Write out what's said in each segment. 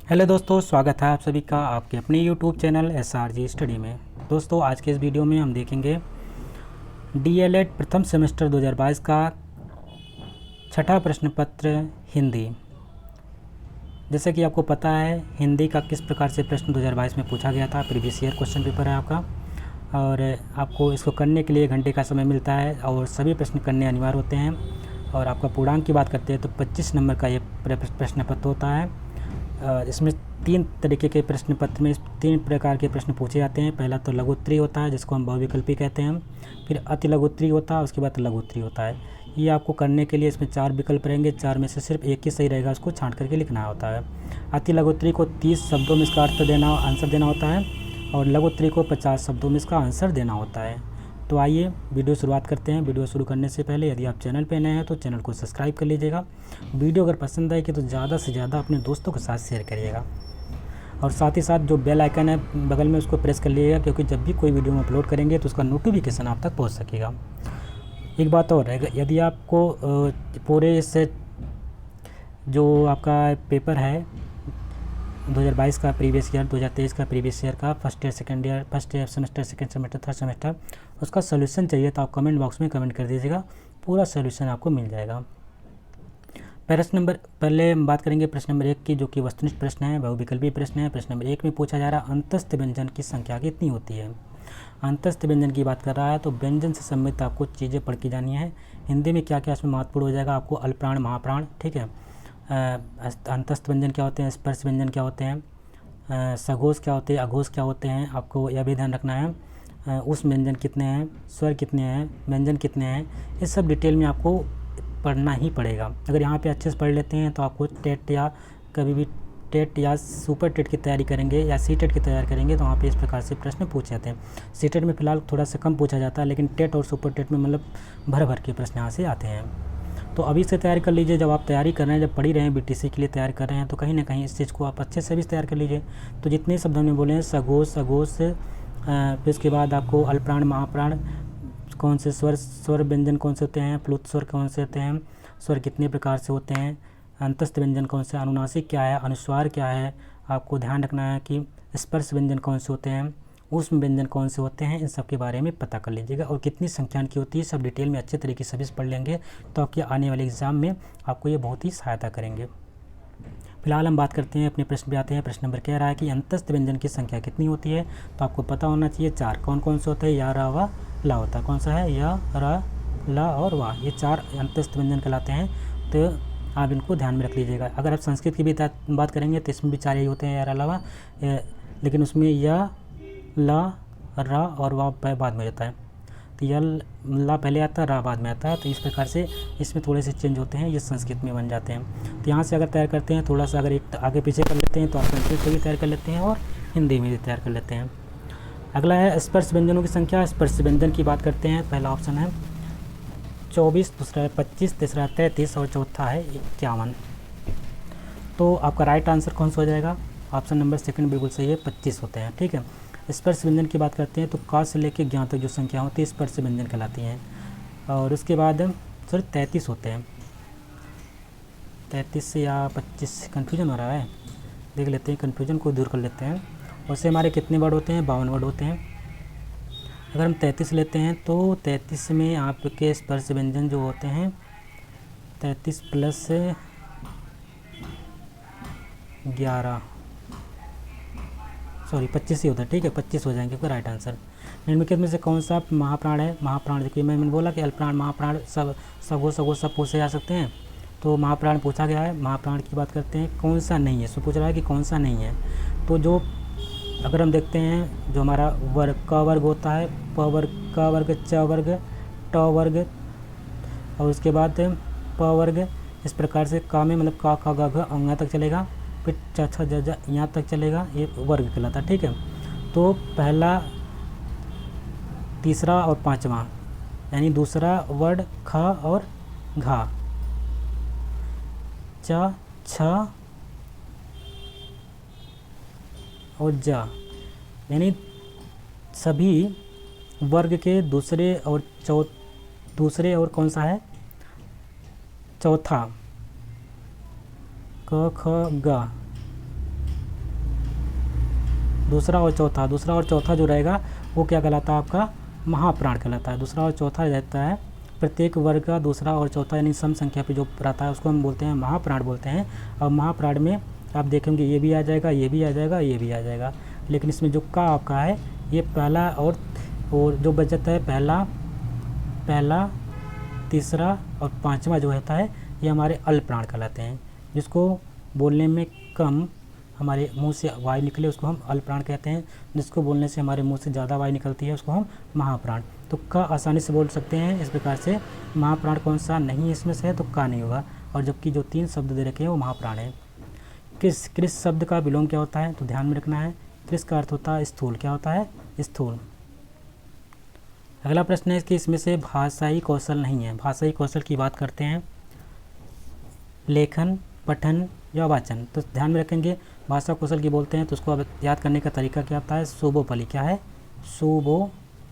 Hello दोस्तों, स्वागत है आप सभी का आपके अपने यूट्यूब चैनल SRG स्टडी में। दोस्तों, आज के इस वीडियो में हम देखेंगे DLED प्रथम सेमेस्टर 2022 का छठा प्रश्न पत्र हिंदी। जैसे कि आपको पता है, हिंदी का किस प्रकार से प्रश्न 2022 में पूछा गया था। प्रीवियस ईयर क्वेश्चन पेपर है आपका, और आपको इसको करने के लिए घंटे का समय मिलता है और सभी प्रश्न करने अनिवार्य होते हैं। और आपका पूर्णांक की बात करते हैं तो 25 नंबर का ये प्रश्न पत्र होता है। इसमें 3 तरीके के प्रश्न पत्र में 3 प्रकार के प्रश्न पूछे जाते हैं। पहला तो लघु उत्तरीय होता है, जिसको हम बहुविकल्पी कहते हैं। फिर अति लघु उत्तरीय होता है, उसके बाद लघु उत्तरीय होता है। ये आपको करने के लिए इसमें 4 विकल्प रहेंगे, 4 में से सिर्फ एक ही सही रहेगा, उसको छांट करके लिखना होता है। अति लघु उत्तरीय को 30 शब्दों में इसका अर्थ देना, आंसर देना होता है, और लघु उत्तरीय को 50 शब्दों में इसका आंसर देना होता है। तो आइए वीडियो शुरुआत करते हैं। वीडियो शुरू करने से पहले यदि आप चैनल पे नए हैं तो चैनल को सब्सक्राइब कर लीजिएगा। वीडियो अगर पसंद आए कि तो ज़्यादा से ज़्यादा अपने दोस्तों के साथ शेयर करिएगा, और साथ ही साथ जो बेल आइकन है बगल में उसको प्रेस कर लीजिएगा, क्योंकि जब भी कोई वीडियो में अपलोड करेंगे तो उसका नोटिफिकेशन आप तक पहुंच सकेगा। एक बात और है, यदि आपको पूरे इससे जो आपका पेपर है 2022 का प्रीवियस ईयर, 2023 का प्रीवियस ईयर का first year second year, first year semester, second semester, third semester, उसका सोल्यूशन चाहिए तो आप कमेंट बॉक्स में कमेंट कर दीजिएगा, पूरा सोल्यूशन आपको मिल जाएगा। पहले हम बात करेंगे प्रश्न नंबर 1 की, जो कि वस्तुनिष्ठ प्रश्न है, बहुविकल्पी प्रश्न है। प्रश्न नंबर 1 में पूछा जा रहा है अंतस्थ व्यंजन की संख्या कितनी होती है। अंतस्थ व्यंजन की बात कर रहा है तो व्यंजन से संबंधित आपको चीज़ें पढ़ के जानी है। हिंदी में क्या क्या इसमें महत्वपूर्ण हो जाएगा आपको, अल्पप्राण, महाप्राण, ठीक है। अंतस्थ व्यंजन क्या होते हैं, स्पर्श व्यंजन क्या होते हैं, सघोष क्या होते हैं, अघोष क्या होते हैं, आपको यह भी ध्यान रखना है। उस व्यंजन कितने हैं, स्वर कितने हैं, व्यंजन कितने हैं, ये सब डिटेल में आपको पढ़ना ही पड़ेगा। अगर यहाँ पे अच्छे से पढ़ लेते हैं तो आपको टेट या कभी भी टेट या सुपर टेट की तैयारी करेंगे या सी टेट की तैयारी करेंगे तो वहाँ पे इस प्रकार से प्रश्न पूछे जाते हैं। सी टेट में फ़िलहाल थोड़ा सा कम पूछा जाता है, लेकिन टेट और सुपर टेट में मतलब भर भर के प्रश्न यहाँ से आते हैं। तो अभी से तैयारी कर लीजिए। जब आप तैयारी कर रहे हैं, जब पढ़ ही रहे हैं, BTC के लिए तैयारी कर रहे हैं, तो कहीं ना कहीं इस चीज़ को आप अच्छे से भी तैयार कर लीजिए। तो जितने शब्द हमने बोले हैं, सघोष, अघोष, फिर उसके बाद आपको अल्पप्राण, महाप्राण, कौन से स्वर व्यंजन कौन से होते हैं, प्लुत स्वर कौन से होते हैं, स्वर कितने प्रकार से होते हैं, अंतस्थ व्यंजन कौन से, अनुनासिक क्या है, अनुस्वार क्या है, आपको ध्यान रखना है कि स्पर्श व्यंजन कौन से होते हैं, ऊष्म व्यंजन कौन से होते हैं, इन सब के बारे में पता कर लीजिएगा। और कितनी संख्या की होती है सब डिटेल में अच्छे तरीके से पढ़ लेंगे तो आपके आने वाले एग्ज़ाम में आपको ये बहुत ही सहायता करेंगे। फिलहाल हम बात करते हैं, अपने प्रश्न पे आते हैं। प्रश्न नंबर कह रहा है कि अंतस्थ व्यंजन की संख्या कितनी होती है। तो आपको पता होना चाहिए 4 कौन कौन से होते हैं, या, रा, वा, ला होता है। कौन सा है, या, रा, ला और वा, ये 4 अंतस्थ व्यंजन कहलाते हैं। तो आप इनको ध्यान में रख लीजिएगा। अगर आप संस्कृत की भी बात करेंगे तो इसमें भी 4 ही होते हैं, या, रा, ला, वा, लेकिन उसमें या, ला, रा और वा बाद में जाता है। तो या, ला पहले आता है, रा बाद में आता है। तो इस प्रकार से इसमें थोड़े से चेंज होते हैं, ये संस्कृत में बन जाते हैं। तो यहाँ से अगर तैयार करते हैं, थोड़ा सा अगर एक आगे पीछे कर लेते हैं तो आप संस्कृत से भी तैयार कर लेते हैं और हिंदी में भी तैयार कर लेते हैं। अगला है स्पर्श व्यंजनों की संख्या। स्पर्श व्यंजन की बात करते हैं। पहला ऑप्शन है 24, दूसरा है 25, तीसरा 33 और चौथा है 51। तो आपका राइट आंसर कौन सा हो जाएगा, ऑप्शन नंबर सेकंड बिल्कुल सही है, 25 होते हैं, ठीक है। स्पर्श व्यंजन की बात करते हैं तो का से लेकर ज्ञान तक जो संख्या होती है स्पर्श व्यंजन कहलाती हैं। और उसके बाद 33 होते हैं, 33 या 25 कन्फ्यूजन हो रहा है, देख लेते हैं, कन्फ्यूजन को दूर कर लेते हैं। उससे हमारे कितने वर्ड होते हैं, 52 वर्ड होते हैं। अगर हम 33 लेते हैं तो 33 में आपके स्पर्श व्यंजन जो होते हैं 33 प्लस 11, सॉरी 25 ही होता है, ठीक है, 25 हो जाएंगे, कोई राइट आंसर। निम्नलिखित में से कौन सा महाप्राण है। महाप्राण देखिए, मैंने बोला कि अल्पप्राण, महाप्राण सब सगो सब पूछे जा सकते हैं। तो महाप्राण पूछा गया है। महाप्राण की बात करते हैं, कौन सा नहीं है, सो पूछ रहा है कि कौन सा नहीं है। तो जो अगर हम देखते हैं, जो हमारा वर्ग क वर्ग होता है, प वर्ग, क वर्ग, च वर्ग, ट वर्ग, और उसके बाद प वर्ग, इस प्रकार से का में मतलब का, ख, ग, घ, यहाँ तक चलेगा, फिर च, छ, ज, ज यहाँ तक चलेगा, ये वर्ग कहलाता है, ठीक है। तो पहला, तीसरा और पाँचवा, यानी दूसरा वर्ड ख और घा, च, छ और जा, यानी सभी वर्ग के दूसरे और कौन सा है, चौथा, क, ख, ग, दूसरा और चौथा जो रहेगा वो क्या कहलाता है आपका महाप्राण कहलाता है। दूसरा और चौथा रहता है प्रत्येक वर्ग का दूसरा और चौथा यानी सम संख्या पे जो रहता है उसको हम बोलते हैं महाप्राण बोलते हैं। और महाप्राण में आप देखेंगे ये भी आ जाएगा, ये भी आ जाएगा, ये भी आ जाएगा, लेकिन इसमें जो का आपका है ये पहला और जो बचता है पहला तीसरा और पांचवा जो होता है ये हमारे अल्पप्राण कहलाते हैं। जिसको बोलने में कम हमारे मुंह से वायु निकले उसको हम अल्पप्राण कहते हैं। जिसको बोलने से हमारे मुंह से ज़्यादा वायु निकलती है उसको हम महाप्राण। तो का आसानी से बोल सकते हैं इस प्रकार से। महाप्राण कौन सा नहीं इसमें से है तो का नहीं होगा। और जबकि जो 3 शब्द दे रखे हैं वो महाप्राण है। कृस शब्द का विलोम क्या होता है तो ध्यान में रखना है। कृस का अर्थ होता है स्थूल। क्या होता है स्थूल। अगला प्रश्न है कि इसमें से भाषाई कौशल नहीं है। भाषाई कौशल की बात करते हैं लेखन, पठन या वाचन। तो ध्यान में रखेंगे भाषा कौशल की बोलते हैं तो उसको अब याद करने का तरीका क्या होता है सोबोपली। क्या है सोबोपली।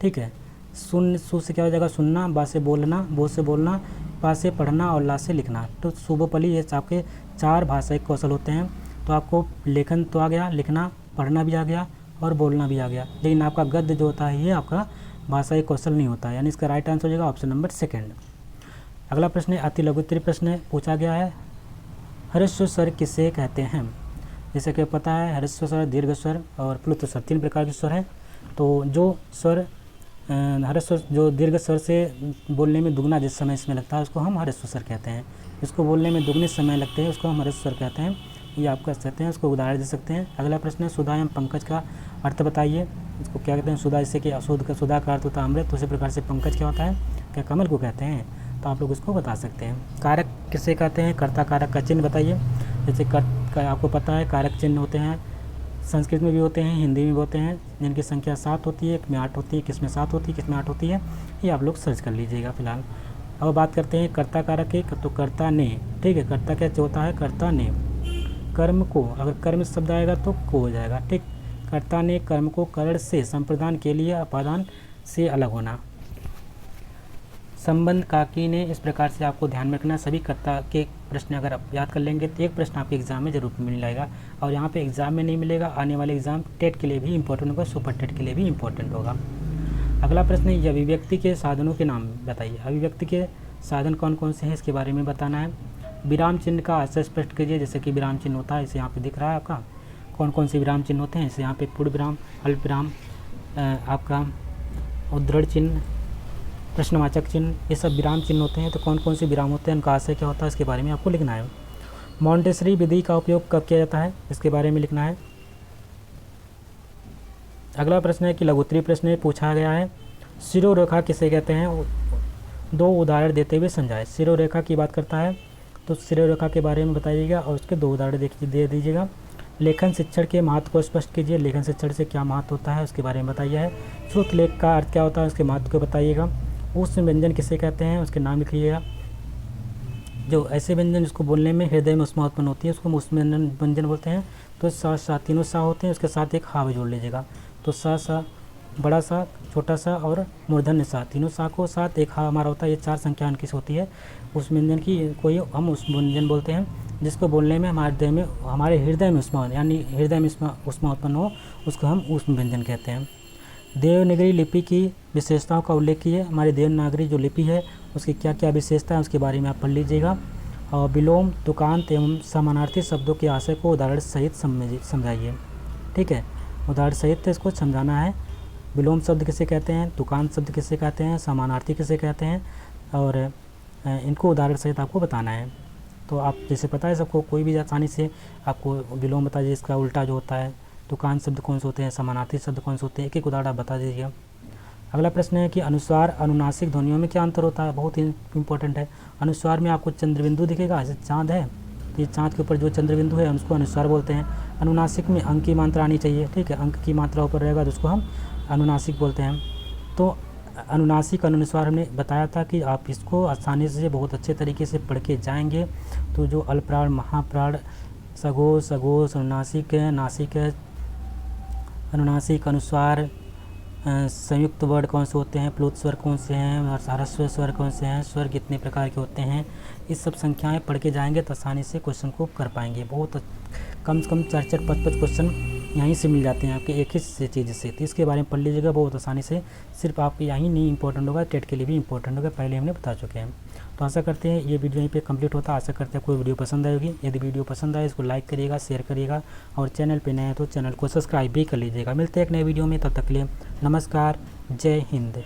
ठीक है। सु से क्या हो जाएगा सुनना, बा से बोलना, बो से बोलना, पा से पढ़ना और ला से लिखना। तो सोबोपली ये आपके 4 भाषाई कौशल होते हैं। तो आपको लेखन तो आ गया, लिखना पढ़ना भी आ गया और बोलना भी आ गया, लेकिन आपका गद्य जो होता है ये आपका भाषाई कौशल नहीं होता है। यानी इसका राइट आंसर हो जाएगा ऑप्शन नंबर 2। अगला प्रश्न है अति लघु उत्तरीय प्रश्न पूछा गया है ह्रस्व स्वर किसे कहते हैं। जैसे कि पता है ह्रस्व स्वर, दीर्घ स्वर और प्लुत स्वर 3 प्रकार के स्वर हैं। तो जो स्वर ह्रस्व जो दीर्घ स्वर से बोलने में दुगना जिस समय इसमें लगता है उसको हम ह्रस्व स्वर कहते हैं। जिसको बोलने में दुगने समय लगते हैं उसको हम ह्रस्व स्वर कहते हैं। ये आप कह सकते हैं, उसको उदाहरण दे सकते हैं। अगला प्रश्न है सुधा एवं पंकज का अर्थ बताइए। इसको क्या कहते हैं सुधा, जैसे कि सुधा का अर्थ होता है अमृत, तो उसी प्रकार से पंकज क्या होता है क्या कमल को कहते हैं। तो आप लोग इसको बता सकते हैं। कारक किसे कहते हैं, कर्ता कारक का चिन्ह बताइए। जैसे आपको पता है कारक चिन्ह होते हैं संस्कृत में भी होते हैं, हिंदी में भी होते हैं, जिनकी संख्या 7 होती है, एक में 8 होती है, किस में 7 होती है, किस में 8 होती है, ये आप लोग सर्च कर लीजिएगा फिलहाल। अब बात करते हैं कर्ता कारक की। तो कर्ता ने, ठीक है, कर्ता क्या होता है कर्ता ने कर्म को, अगर कर्म शब्द आएगा तो को हो जाएगा। ठीक, कर्ता ने कर्म को करण से संप्रदान के लिए अपादान से अलग होना। संबंध काकी ने, इस प्रकार से आपको ध्यान में रखना। सभी कर्ता के प्रश्न अगर आप याद कर लेंगे तो एक प्रश्न आपके एग्जाम में जरूर मिल जाएगा। और यहाँ पे एग्जाम में नहीं मिलेगा, आने वाले एग्जाम टेट के लिए भी इंपॉर्टेंट होगा, सुपर टेट के लिए भी इंपॉर्टेंट होगा। अगला प्रश्न है अभिव्यक्ति के साधनों के नाम बताइए। अभिव्यक्ति के साधन कौन कौन से हैं इसके बारे में बताना है। विराम चिन्ह का आशय स्पष्ट कीजिए। जैसे कि विराम चिन्ह होता है, इसे यहाँ पे दिख रहा है आपका कौन कौन से विराम चिन्ह होते हैं। इसे यहाँ पे पूर्ण विराम, अल्प विराम, आपका उद्धरण चिन्ह, प्रश्नवाचक चिन्ह, ये सब विराम चिन्ह होते हैं। तो कौन कौन से विराम होते हैं, उनका आशय क्या होता है, इसके बारे में आपको लिखना है। मॉन्टेसरी विधि का उपयोग कब किया जाता है, इसके बारे में लिखना है। अगला प्रश्न है कि लघुत्तरीय प्रश्न में पूछा गया है शिरोरेखा किसे कहते हैं, 2 उदाहरण देते हुए समझाएं। शिरोरेखा की बात करता है तो शिरोरेखा के बारे में बताइएगा और उसके 2 उदाहरण दे दीजिएगा। लेखन शिक्षण के महत्व को स्पष्ट कीजिए। लेखन शिक्षण से क्या महत्व होता है उसके बारे में बताइए। श्रुत लेख का अर्थ क्या होता है उसके महत्व को बताइएगा। ऊष्म व्यंजन किसे कहते हैं उसके नाम लिखिएगा। जो ऐसे व्यंजन जिसको बोलने में हृदय में ऊष्मा उत्पन्न होती है उसको ऊष्म व्यंजन बोलते हैं। तो सा तीनों सा होते हैं, उसके साथ एक हा भी जोड़ लीजिएगा। तो सा, बड़ा सा, छोटा सा और मूर्धन्य सा, तीनों सा को साथ एक हा हमारा होता है। ये 4 संख्या उनकी होती है उस व्यंजन की, कोई हम उस व्यंजन बोलते हैं जिसको बोलने में हमारे हृदय में ऊष्मा, यानी हृदय में ऊष्मा उत्पन्न हो, उसको हम ऊष्म व्यंजन कहते हैं। देवनागरी लिपि की विशेषताओं का उल्लेख कीजिए। हमारी देवनागरी जो लिपि है उसकी क्या क्या विशेषता है उसके बारे में आप पढ़ लीजिएगा। और विलोम, तुकांत एवं समानार्थी शब्दों के आशय को उदाहरण सहित समझाइए। ठीक है, उदाहरण सहित इसको समझाना है। विलोम शब्द किसे कहते हैं, तुकांत शब्द किसे कहते हैं, समानार्थी किसे कहते हैं, और इनको उदाहरण सहित आपको बताना है। तो आप जैसे पता है सबको, कोई भी आसानी से आपको विलोम बता दीजिए, इसका उल्टा जो होता है, तुकांत शब्द कौन से होते हैं, समानार्थी शब्द कौन से होते हैं, एक एक उदाहरण आप बता दीजिएगा। अगला प्रश्न है कि अनुस्वार अनुनासिक ध्वनियों में क्या अंतर होता है, बहुत ही इंपॉर्टेंट है। अनुस्वार में आपको चंद्रबिंदु दिखेगा, जैसे चाँद है तो ये चाँद के ऊपर जो चंद्रबिंदु है उसको अनुस्वार बोलते हैं। अनुनासिक में अंक की मात्रा आनी चाहिए, ठीक है, अंक की मात्रा ऊपर रहेगा तो उसको हम अनुनासिक बोलते हैं। तो अनुनासिक अनुस्वार हमने बताया था कि आप इसको आसानी से बहुत अच्छे तरीके से पढ़ के जाएंगे। तो जो अल्पप्राण, महाप्राण, सघोष, अनुनासिक है, नासिक है, अनुनासिक, अनुस्वार, संयुक्त वर्ण कौन से होते हैं, प्लुत स्वर कौन से हैं और ह्रस्व स्वर कौन से हैं, स्वर कितने प्रकार के होते हैं, इस सब संख्याएं पढ़ के जाएंगे तो आसानी से क्वेश्चन को कर पाएंगे। बहुत कम से कम 4-4, 5-5 क्वेश्चन यहीं से मिल जाते हैं आपके एक ही से चीज़ से। तो इसके बारे में पढ़ लीजिएगा बहुत आसानी से। सिर्फ आपके यहीं नहीं इंपॉर्टेंट होगा, टेट के लिए भी इंपॉर्टेंट होगा, पहले हमने बता चुके हैं। तो आशा करते हैं ये वीडियो यहीं पे कंप्लीट होता है। आशा करते हैं कोई वीडियो पसंद आएगी। यदि वीडियो पसंद आए इसको लाइक करिएगा, शेयर करिएगा और चैनल पे नए हैं तो चैनल को सब्सक्राइब भी कर लीजिएगा। मिलते हैं एक नए वीडियो में, तब तक के लिए नमस्कार, जय हिंद।